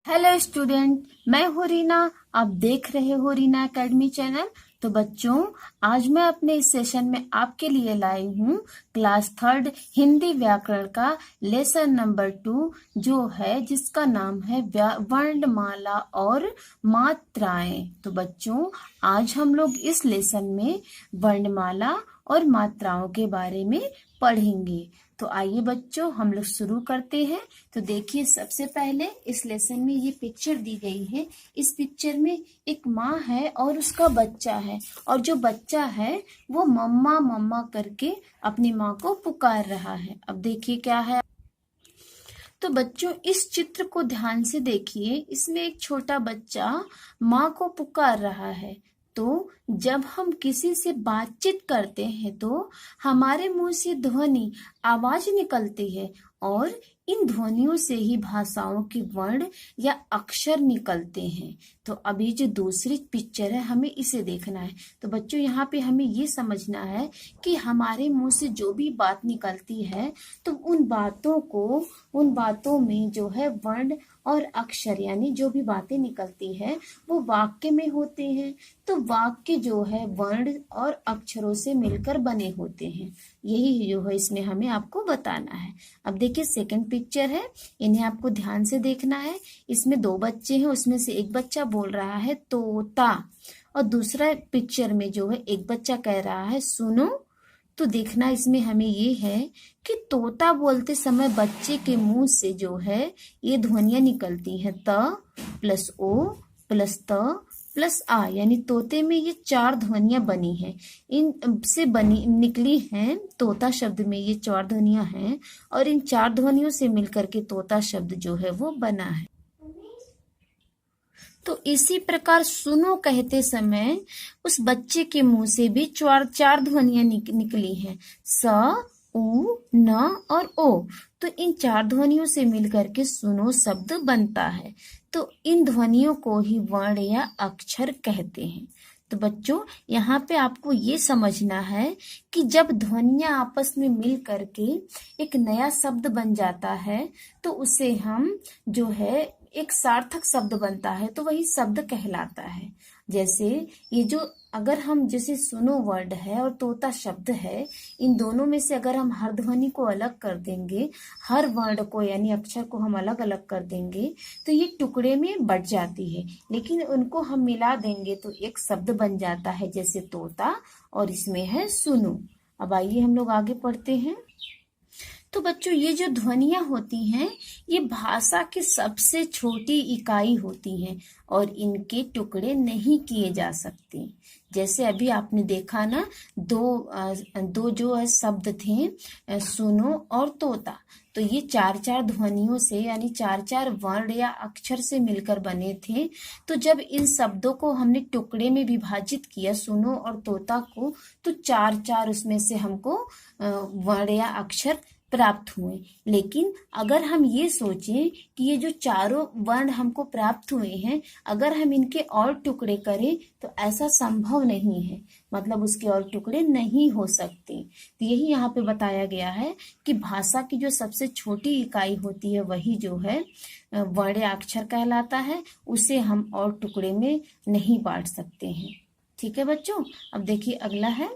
Hello student, मैं हूँ रीना। आप देख रहे हो रीना एकेडमी चैनल। तो बच्चों, आज मैं अपने इस सेशन में आपके लिए लाई हूँ क्लास थर्ड हिंदी व्याकरण का लेसन नंबर 2, जो है जिसका नाम है वर्णमाला और मात्राएं। तो बच्चों, आज हम लोग इस लेसन में वर्णमाला और मात्राओं के बारे में पढ़ेंगे। तो आइए बच्चों, हम लोग शुरू करते हैं। तो देखिए, सबसे पहले इस लेसन में ये पिक्चर दी गई है। इस पिक्चर में एक माँ है और उसका बच्चा है, और जो बच्चा है वो मम्मा मम्मा करके अपनी माँ को पुकार रहा है। अब देखिए क्या है। तो बच्चों, इस चित्र को ध्यान से देखिए। इसमें एक छोटा बच्चा माँ को पुकार रहा है। तो जब हम किसी से बातचीत करते हैं तो हमारे मुंह से ध्वनि आवाज निकलती है, और इन ध्वनियों से ही भाषाओं के वर्ण या अक्षर निकलते हैं। तो अभी जो दूसरी पिक्चर है, हमें इसे देखना है। तो बच्चों, यहाँ पे हमें ये समझना है कि हमारे मुंह से जो भी बात निकलती है, तो उन बातों में जो है वर्ण और अक्षर, यानी जो भी बातें निकलती है वो वाक्य में होते हैं। तो वाक्य जो है वर्ण और अक्षरों से मिलकर बने होते हैं। यही जो है इसमें हमें आपको बताना है। अब देखिए, सेकंड पिक्चर है, इन्हें आपको ध्यान से देखना है। इसमें दो बच्चे हैं, उसमें से एक बच्चा बोल रहा है तोता, और दूसरा पिक्चर में जो है एक बच्चा कह रहा है सुनो। तो देखना इसमें हमें ये है कि तोता बोलते समय बच्चे के मुंह से जो है ये ध्वनियां निकलती हैं, त प्लस ओ प्लस त प्लस आ, यानी तोते में ये 4 ध्वनियां बनी हैं। इन से बनी निकली हैं तोता शब्द में ये 4 ध्वनियां हैं, और इन 4 ध्वनियों से मिलकर के तोता शब्द जो है वो बना है। तो इसी प्रकार सुनो कहते समय उस बच्चे के मुंह से भी चार ध्वनियां निकली हैं, स उ न और ओ। तो इन 4 ध्वनियों से मिलकर के सुनो शब्द बनता है। तो इन ध्वनियों को ही वर्ण या अक्षर कहते हैं। तो बच्चों, यहाँ पे आपको ये समझना है कि जब ध्वनियां आपस में मिल करके एक नया शब्द बन जाता है, तो उसे हम जो है एक सार्थक शब्द बनता है, तो वही शब्द कहलाता है। जैसे ये जो अगर हम जैसे सुनो वर्ड है और तोता शब्द है, इन दोनों में से अगर हम हर ध्वनि को अलग कर देंगे, हर वर्ण को यानी अक्षर को हम अलग अलग कर देंगे, तो ये टुकड़े में बट जाती है। लेकिन उनको हम मिला देंगे तो एक शब्द बन जाता है, जैसे तोता, और इसमें है सुनो। अब आइए हम लोग आगे पढ़ते हैं। तो बच्चों, ये जो ध्वनियां होती हैं ये भाषा की सबसे छोटी इकाई होती हैं, और इनके टुकड़े नहीं किए जा सकते। जैसे अभी आपने देखा ना, दो जो है शब्द थे, सुनो और तोता। तो ये 4 ध्वनियों से यानी 4 वर्ण या अक्षर से मिलकर बने थे। तो जब इन शब्दों को हमने टुकड़े में विभाजित किया, सुनो और तोता को, तो 4 उसमें से हमको वर्ण या अक्षर प्राप्त हुए। लेकिन अगर हम ये सोचें कि ये जो 4 वर्ण हमको प्राप्त हुए हैं, अगर हम इनके और टुकड़े करें तो ऐसा संभव नहीं है, मतलब उसके और टुकड़े नहीं हो सकते। तो यही यहाँ पे बताया गया है कि भाषा की जो सबसे छोटी इकाई होती है वही जो है वर्ण या अक्षर कहलाता है। उसे हम और टुकड़े में नहीं बांट सकते हैं। ठीक है बच्चों। अब देखिए अगला है,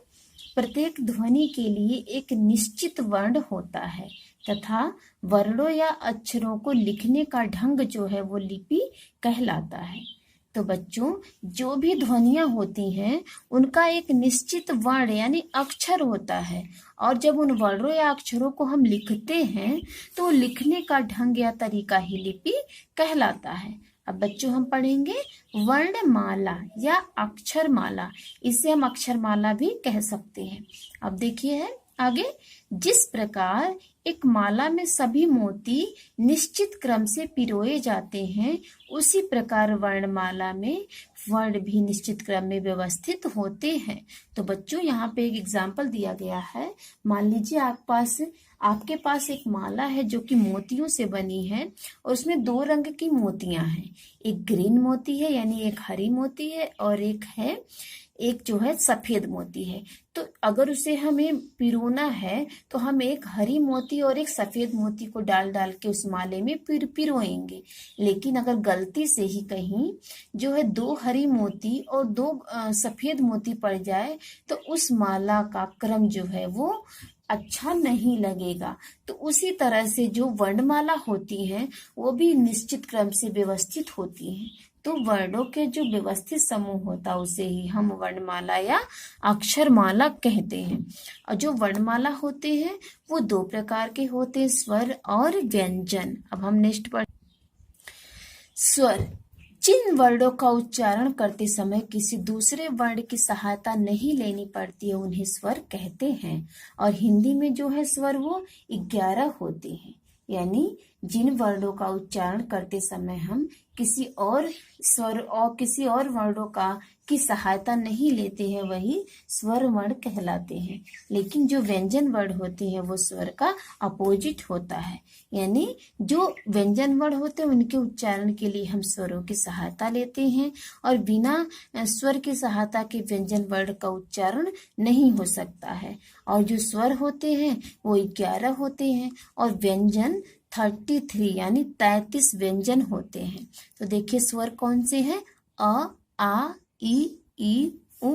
प्रत्येक ध्वनि के लिए एक निश्चित वर्ण होता है तथा वर्णों या अक्षरों को लिखने का ढंग जो है वो लिपि कहलाता है। तो बच्चों, जो भी ध्वनियां होती हैं उनका एक निश्चित वर्ण यानी अक्षर होता है, और जब उन वर्णों या अक्षरों को हम लिखते हैं तो लिखने का ढंग या तरीका ही लिपि कहलाता है। अब बच्चों, हम पढ़ेंगे वर्णमाला या अक्षरमाला। इसे हम अक्षरमाला भी कह सकते हैं। अब देखिए है आगे, जिस प्रकार एक माला में सभी मोती निश्चित क्रम से पिरोए जाते हैं, उसी प्रकार वर्णमाला में वर्ण भी निश्चित क्रम में व्यवस्थित होते हैं। तो बच्चों, यहाँ पे एक एग्जाम्पल दिया गया है। मान लीजिए आपके पास एक माला है जो कि मोतियों से बनी है और उसमें 2 रंग की मोतियां हैं। एक ग्रीन मोती है यानी एक हरी मोती है और एक जो है सफेद मोती है। तो अगर उसे हमें पिरोना है तो हम एक हरी मोती और एक सफेद मोती को डाल डाल के उस माले में पिरोएंगे। लेकिन अगर गलती से ही कहीं जो है 2 हरी मोती और 2 सफेद मोती पड़ जाए तो उस माला का क्रम जो है वो अच्छा नहीं लगेगा। तो उसी तरह से जो वर्णमाला होती हैं वो भी निश्चित क्रम से व्यवस्थित होती हैं। तो वर्णों के जो व्यवस्थित समूह होता है उसे ही हम वर्णमाला या अक्षरमाला कहते हैं। और जो वर्णमाला होते हैं वो 2 प्रकार के होते हैं, स्वर और व्यंजन। अब हम नेक्स्ट पर स्वर। जिन वर्णों का उच्चारण करते समय किसी दूसरे वर्ण की सहायता नहीं लेनी पड़ती है उन्हें स्वर कहते हैं। और हिंदी में जो है स्वर वो 11 होते हैं। यानी जिन वर्णों का उच्चारण करते समय हम किसी और स्वर और किसी और वर्णों की सहायता नहीं लेते हैं वही स्वर वर्ण कहलाते हैं। लेकिन जो व्यंजन वर्ण होते हैं वो स्वर का अपोजिट होता है। यानी जो व्यंजन वर्ण होते हैं उनके उच्चारण के लिए हम स्वरों की सहायता लेते हैं और बिना स्वर की सहायता के व्यंजन वर्ण का उच्चारण नहीं हो सकता है। और जो स्वर होते हैं वो 11 होते हैं और व्यंजन 33 यानी 33 व्यंजन होते हैं। तो देखिए स्वर कौन से हैं? अ, आ, ई, उ,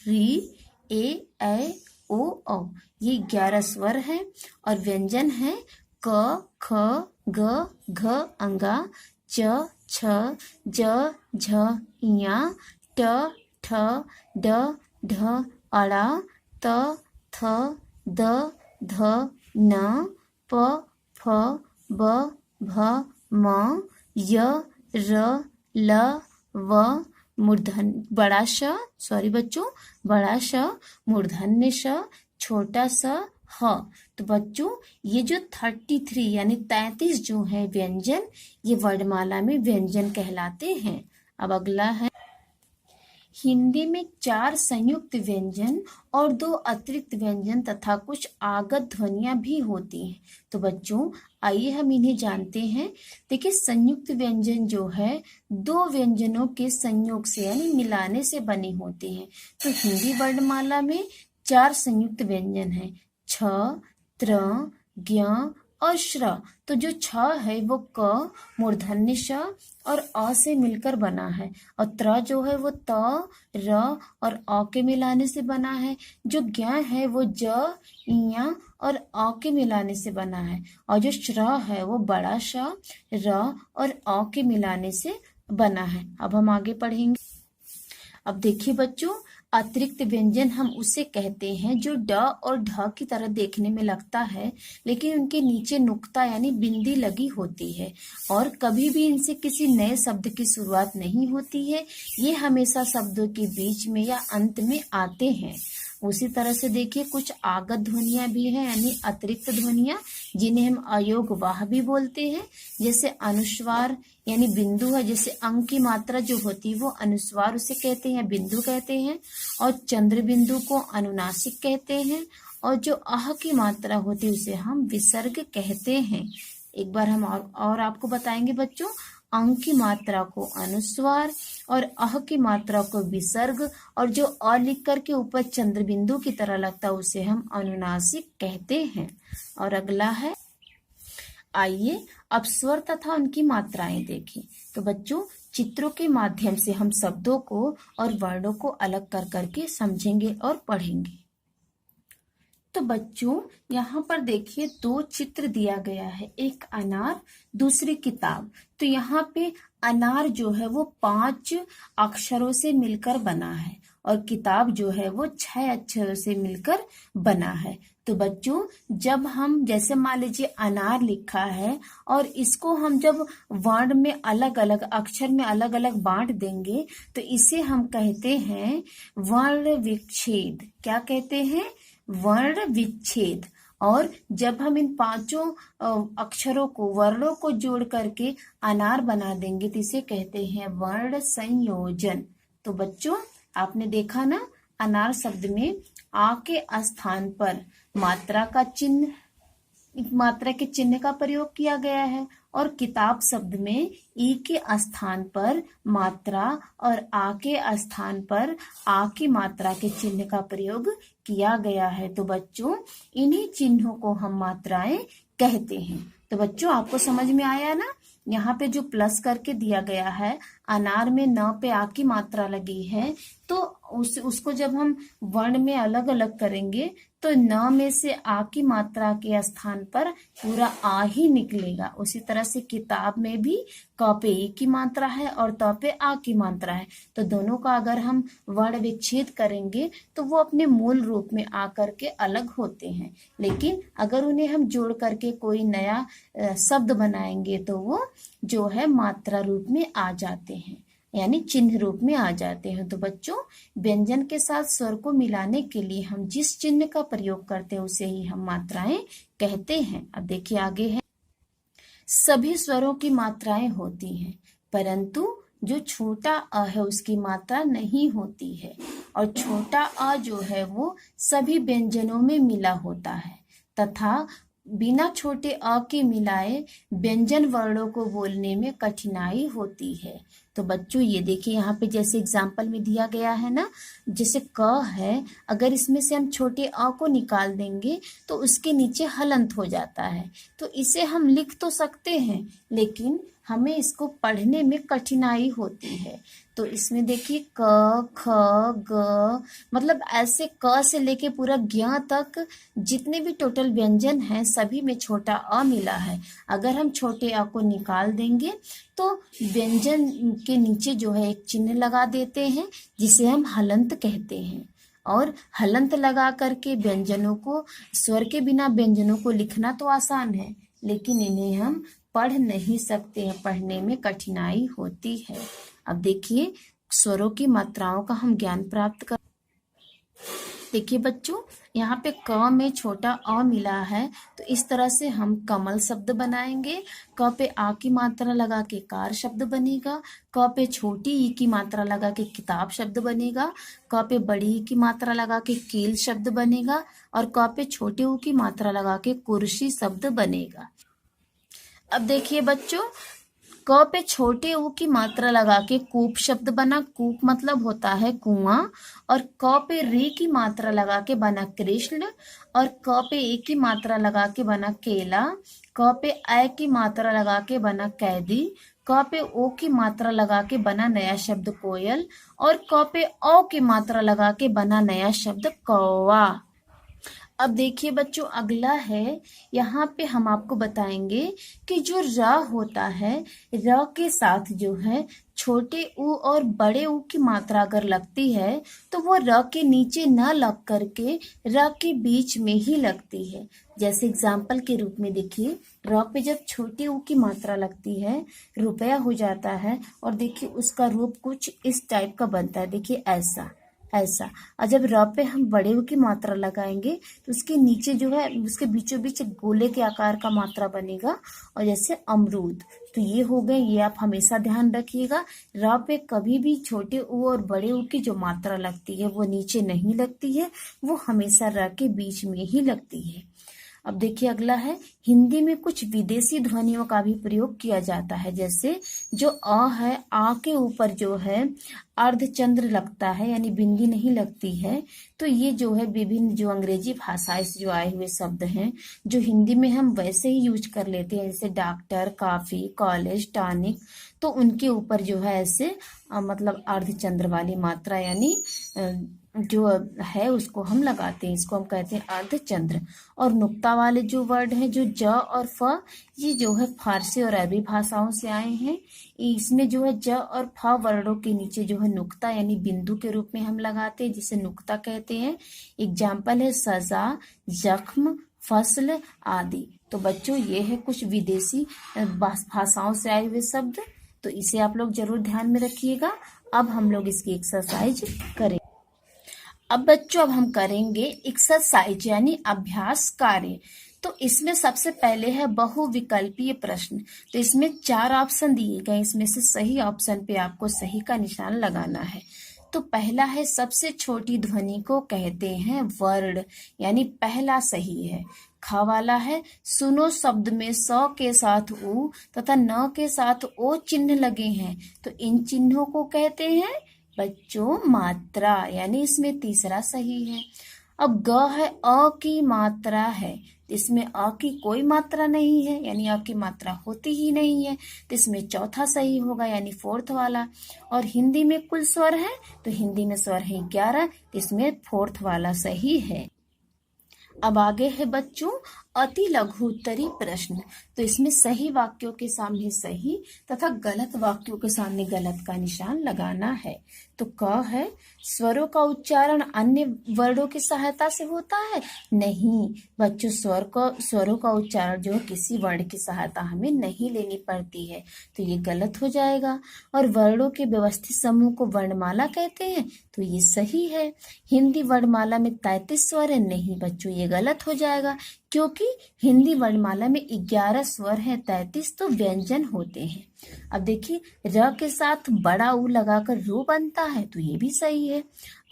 री, ए, ऐ, ओ, औ। ये 11 स्वर हैं। और व्यंजन है क, ख, ग, घ, अंगा, च, छ, ज, झ, इया, ट, ठ, ड, ढ, अड़ा, त, थ, द, ध, न, प, फ, ब, भ, म, य, र, ल, व, मूर्धन्य बड़ा श, सॉरी बच्चों, बड़ा श, मूर्धन्य श, छोटा स, ह। तो बच्चों ये जो 33 यानी 33 जो है व्यंजन ये वर्णमाला में व्यंजन कहलाते हैं। अब अगला है हिंदी में 4 संयुक्त व्यंजन और 2 अतिरिक्त व्यंजन तथा कुछ आगत ध्वनियां भी होती हैं। तो बच्चों आइए हम इन्हें जानते हैं। देखिए संयुक्त व्यंजन जो है 2 व्यंजनों के संयोग से यानी मिलाने से बने होते हैं। तो हिंदी वर्णमाला में 4 संयुक्त व्यंजन हैं, छ, त्र, ज्ञ और श्र। तो जो छ है वो क, मूर्धन्य श और अ से मिलकर बना है और त्र जो है वो त, र और अ के मिलाने से बना है। जो ज्ञ है वो ज, इया और अ के मिलाने से बना है। और जो श्र है वो बड़ा श, र और अ के मिलाने से बना है। अब हम आगे पढ़ेंगे। अब देखिए बच्चों अतिरिक्त व्यंजन हम उसे कहते हैं जो ड और ढ की तरह देखने में लगता है लेकिन उनके नीचे नुक्ता यानी बिंदी लगी होती है और कभी भी इनसे किसी नए शब्द की शुरुआत नहीं होती है। ये हमेशा शब्दों के बीच में या अंत में आते हैं। उसी तरह से देखिए कुछ आगत ध्वनियां भी हैं यानी अतिरिक्त ध्वनियां जिन्हें हम अयोगवाह भी बोलते हैं। जैसे अनुस्वार यानी बिंदु है, जैसे अंक की मात्रा जो होती है वो अनुस्वार उसे कहते हैं, बिंदु कहते हैं। और चंद्र बिंदु को अनुनासिक कहते हैं और जो अह की मात्रा होती है उसे हम विसर्ग कहते हैं। एक बार हम और आपको बताएंगे बच्चों। अंक की मात्रा को अनुस्वार और अह की मात्रा को विसर्ग और जो अ लिख कर के ऊपर चंद्र बिंदु की तरह लगता है उसे हम अनुनासिक कहते हैं। और अगला है आइए अब स्वर तथा उनकी मात्राएं देखें। तो बच्चों चित्रों के माध्यम से हम शब्दों को और वर्णों को अलग कर करके समझेंगे और पढ़ेंगे। तो बच्चों यहाँ पर देखिए 2 चित्र दिया गया है, एक अनार दूसरी किताब। तो यहाँ पे अनार जो है वो 5 अक्षरों से मिलकर बना है और किताब जो है वो 6 अक्षरों से मिलकर बना है। तो बच्चों जब हम जैसे मान लीजिए अनार लिखा है और इसको हम जब वर्ण में अलग अलग अक्षर में अलग अलग बांट देंगे तो इसे हम कहते हैं वर्ण विच्छेद। क्या कहते हैं? वर्ण विच्छेद। और जब हम इन 5 अक्षरों को वर्णों को जोड़ करके अनार बना देंगे तो इसे कहते हैं वर्ण संयोजन। तो बच्चों आपने देखा ना अनार शब्द में आ के स्थान पर मात्रा का चिन्ह मात्रा के चिन्ह का प्रयोग किया गया है और किताब शब्द में ई के स्थान पर मात्रा और आ के स्थान पर आ की मात्रा के चिन्ह का प्रयोग किया गया है। तो बच्चों इन्हीं चिन्हों को हम मात्राएं कहते हैं। तो बच्चों आपको समझ में आया ना? यहाँ पे जो प्लस करके दिया गया है, अनार में न पे आ की मात्रा लगी है, तो उसको जब हम वर्ण में अलग अलग करेंगे तो न में से आ की मात्रा के स्थान पर पूरा आ ही निकलेगा। उसी तरह से किताब में भी क पे ई की मात्रा है और त पे आ की मात्रा है, तो दोनों का अगर हम वर्ण विच्छेद करेंगे तो वो अपने मूल रूप में आ करके अलग होते हैं। लेकिन अगर उन्हें हम जोड़ करके कोई नया शब्द बनाएंगे तो वो जो है मात्रा रूप में आ जाते हैं, यानी चिन्ह रूप में आ जाते हैं। तो बच्चों व्यंजन के साथ स्वर को मिलाने के लिए हम जिस चिन्ह का प्रयोग करते हैं उसे ही हम मात्राएं कहते हैं। अब देखिए आगे है, सभी स्वरों की मात्राएं होती हैं परंतु जो छोटा अ है उसकी मात्रा नहीं होती है, और छोटा अ जो है वो सभी व्यंजनों में मिला होता है तथा बिना छोटे अ के मिलाए व्यंजन वर्णों को बोलने में कठिनाई होती है। तो बच्चों ये देखिए यहाँ पे जैसे एग्जाम्पल में दिया गया है ना, जैसे क है, अगर इसमें से हम छोटे अ को निकाल देंगे तो उसके नीचे हलंत हो जाता है। तो इसे हम लिख तो सकते हैं लेकिन हमें इसको पढ़ने में कठिनाई होती है। तो इसमें देखिए क ख ग, मतलब ऐसे क से लेके पूरा ज्ञ तक जितने भी टोटल व्यंजन हैं सभी में छोटा अ मिला है। अगर हम छोटे अ को निकाल देंगे तो व्यंजन के नीचे जो है एक चिन्ह लगा देते हैं जिसे हम हलंत कहते हैं, और हलंत लगा करके व्यंजनों को, स्वर के बिना व्यंजनों को लिखना तो आसान है लेकिन इन्हें हम पढ़ नहीं सकते हैं, पढ़ने में कठिनाई होती है। अब देखिए स्वरों की मात्राओं का हम ज्ञान प्राप्त कर, देखिए बच्चों यहाँ पे क में छोटा अ मिला है तो इस तरह से हम कमल शब्द बनाएंगे। क पे आ की मात्रा लगा के कार शब्द बनेगा, क पे छोटी ई की मात्रा लगा के किताब शब्द बनेगा, क पे बड़ी ई की मात्रा लगा के कील शब्द बनेगा, और क पे छोटे ऊ की मात्रा लगा के कुर्सी शब्द बनेगा। अब देखिए बच्चों क पे छोटे ऊ की मात्रा लगा के कूप शब्द बना, कूप मतलब होता है कुआं, और क पे री की मात्रा लगा के बना कृष्ण, और क पे ए की मात्रा लगा के बना केला, क पे ऐ की मात्रा लगा के बना कैदी, क पे ओ की मात्रा लगा के बना नया शब्द कोयल, और क पे औ की मात्रा लगा के बना नया शब्द कौवा। अब देखिए बच्चों अगला है, यहाँ पे हम आपको बताएंगे कि जो र होता है, र के साथ जो है छोटे ऊ और बड़े ऊ की मात्रा अगर लगती है तो वो र के नीचे न लग करके र के बीच में ही लगती है। जैसे एग्जाम्पल के रूप में देखिए, र पे जब छोटे ऊ की मात्रा लगती है रुपया हो जाता है, और देखिए उसका रूप कुछ इस टाइप का बनता है, देखिए ऐसा ऐसा। और जब र पे हम बड़े ऊ की मात्रा लगाएंगे तो उसके नीचे जो है उसके बीचों बीच एक गोले के आकार का मात्रा बनेगा, और जैसे अमरूद। तो ये हो गए, ये आप हमेशा ध्यान रखिएगा, र पे कभी भी छोटे ऊ और बड़े ऊ की जो मात्रा लगती है वो नीचे नहीं लगती है, वो हमेशा र के बीच में ही लगती है। अब देखिए अगला है, हिंदी में कुछ विदेशी ध्वनियों का भी प्रयोग किया जाता है। जैसे जो अ है, आ के ऊपर जो है अर्धचंद्र लगता है यानी बिंदी नहीं लगती है। तो ये जो है विभिन्न जो अंग्रेजी भाषाएं से जो आए हुए शब्द हैं जो हिंदी में हम वैसे ही यूज कर लेते हैं, जैसे डॉक्टर, काफी, कॉलेज, टॉनिक, तो उनके ऊपर जो है ऐसे मतलब अर्धचंद्र वाली मात्रा यानी जो है उसको हम लगाते हैं, इसको हम कहते हैं अर्धचंद्र। और नुक्ता वाले जो वर्ड हैं जो ज और फ, ये जो है फारसी और अरबी भाषाओं से आए हैं। इसमें जो है ज और फ वर्णों के नीचे जो है नुक्ता यानी बिंदु के रूप में हम लगाते हैं, जिसे नुक्ता कहते हैं। एग्जाम्पल है सजा, जख्म, फसल आदि। तो बच्चों ये है कुछ विदेशी भाषाओं से आए हुए शब्द, तो इसे आप लोग जरूर ध्यान में रखिएगा। अब हम लोग इसकी एक्सरसाइज करें। अब बच्चों अब हम करेंगे एक्सरसाइज यानी अभ्यास कार्य। तो इसमें सबसे पहले है बहुविकल्पीय प्रश्न। तो इसमें 4 ऑप्शन दिए गए, इसमें से सही ऑप्शन पे आपको सही का निशान लगाना है। तो पहला है सबसे छोटी ध्वनि को कहते हैं वर्ण, यानी पहला सही है। ख वाला है। सुनो शब्द में स के साथ उ तथा न के साथ ओ चिन्ह लगे हैं, तो इन चिन्हों को कहते हैं बच्चों मात्रा, यानी इसमें तीसरा सही है। अब ग है, अ की मात्रा है, इसमें अ की कोई मात्रा नहीं है, यानी अ की मात्रा होती ही नहीं है, तो इसमें चौथा सही होगा, यानी फोर्थ वाला। और हिंदी में कुल स्वर है, तो हिंदी में स्वर है 11, तो इसमें फोर्थ वाला सही है। अब आगे है बच्चों अति लघु उत्तरी प्रश्न। तो इसमें सही वाक्यों के सामने सही तथा गलत वाक्यों के सामने गलत का निशान लगाना है। तो क है, स्वरों का उच्चारण अन्य वर्णों की सहायता से होता है? नहीं बच्चों, स्वरों का उच्चारण जो है किसी वर्ण की सहायता हमें नहीं लेनी पड़ती है, तो ये गलत हो जाएगा। और वर्णों के व्यवस्थित समूह को वर्णमाला कहते हैं, तो ये सही है। हिंदी वर्णमाला में 33 स्वर है? नहीं बच्चों, ये गलत हो जाएगा, क्योंकि हिंदी वर्णमाला में 11 स्वर है, 33 तो व्यंजन होते हैं। अब देखिए र के साथ बड़ा उ लगाकर रो बनता है, तो ये भी सही है।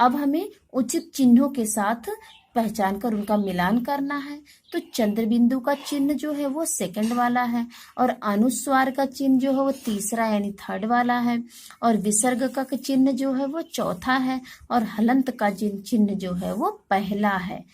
अब हमें उचित चिन्हों के साथ पहचान कर उनका मिलान करना है। तो चंद्र बिंदु का चिन्ह जो है वो सेकंड वाला है, और अनुस्वार का चिन्ह जो है वो तीसरा यानी थर्ड वाला है, और विसर्ग का चिन्ह जो है वो चौथा है, और हलंत का चिन्ह जो है वो पहला है।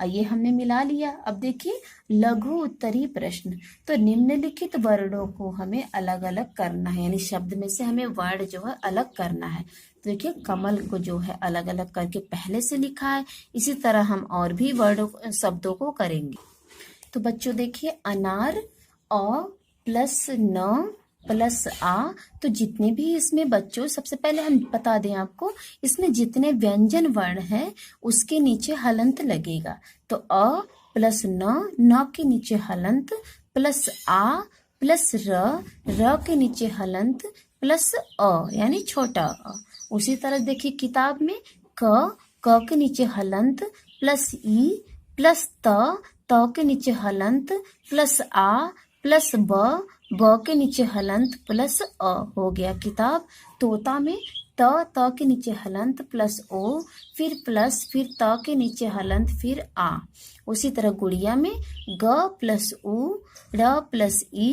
ये हमने मिला लिया। अब देखिए लघु उत्तरी प्रश्न। तो निम्नलिखित वर्णों को हमें अलग अलग करना है, यानी शब्द में से हमें वर्ण जो है अलग करना है। तो देखिए कमल को जो है अलग अलग करके पहले से लिखा है, इसी तरह हम और भी वर्णों शब्दों को करेंगे। तो बच्चों देखिए अनार, अ प्लस न प्लस आ, तो जितने भी इसमें बच्चों, सबसे पहले हम बता दें आपको, इसमें जितने व्यंजन वर्ण है उसके नीचे हलंत लगेगा। तो अ प्लस न के नीचे हलंत, प्लस आ प्लस र के नीचे हलंत, प्लस अ यानी छोटा अ। उसी तरह देखिए किताब में क के नीचे हलंत, प्लस ई प्लस त के नीचे हलंत, प्लस आ प्लस ब के नीचे हलंत, प्लस अ हो गया किताब। तोता में त के नीचे हलंत प्लस ओ, फिर प्लस, फिर त के नीचे हलंत, फिर आ। उसी तरह गुड़िया में ग प्लस उ, र प्लस ई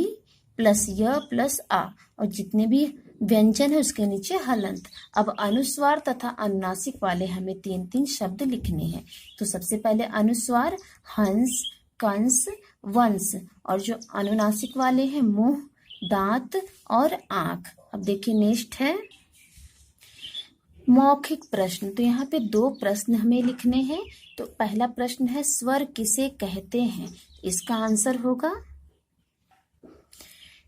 प्लस य प्लस आ, और जितने भी व्यंजन है उसके नीचे हलंत। अब अनुस्वार तथा अनुनासिक वाले हमें 3-3 शब्द लिखने हैं। तो सबसे पहले अनुस्वार हंस, कंस, वंश, और जो अनुनासिक वाले हैं मुंह, दांत और आंख। अब देखिए नेक्स्ट है मौखिक प्रश्न। तो यहाँ पे 2 प्रश्न हमें लिखने हैं। तो पहला प्रश्न है स्वर किसे कहते हैं? इसका आंसर होगा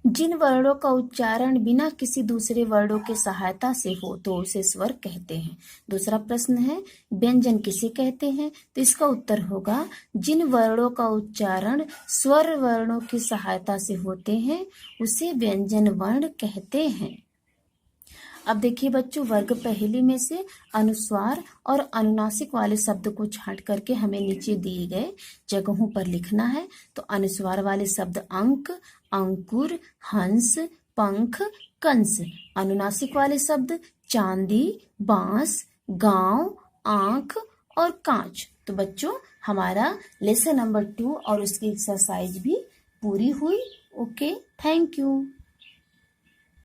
जिन वर्णों का उच्चारण बिना किसी दूसरे वर्णों के सहायता से हो तो उसे स्वर कहते हैं। दूसरा प्रश्न है व्यंजन किसे कहते हैं? तो इसका उत्तर होगा जिन वर्णों का उच्चारण स्वर वर्णों की सहायता से होते हैं उसे व्यंजन वर्ण कहते हैं। अब देखिए बच्चों वर्ग पहली में से अनुस्वार और अनुनासिक वाले शब्द को छांट करके हमें नीचे दिए गए जगहों पर लिखना है। तो अनुस्वार वाले शब्द अंक, अंकुर, हंस, पंख, कंस। अनुनासिक वाले शब्द चांदी, बांस, गांव, आंख और कांच। तो बच्चों हमारा लेसन नंबर 2 और उसकी एक्सरसाइज भी पूरी हुई। Okay, thank you.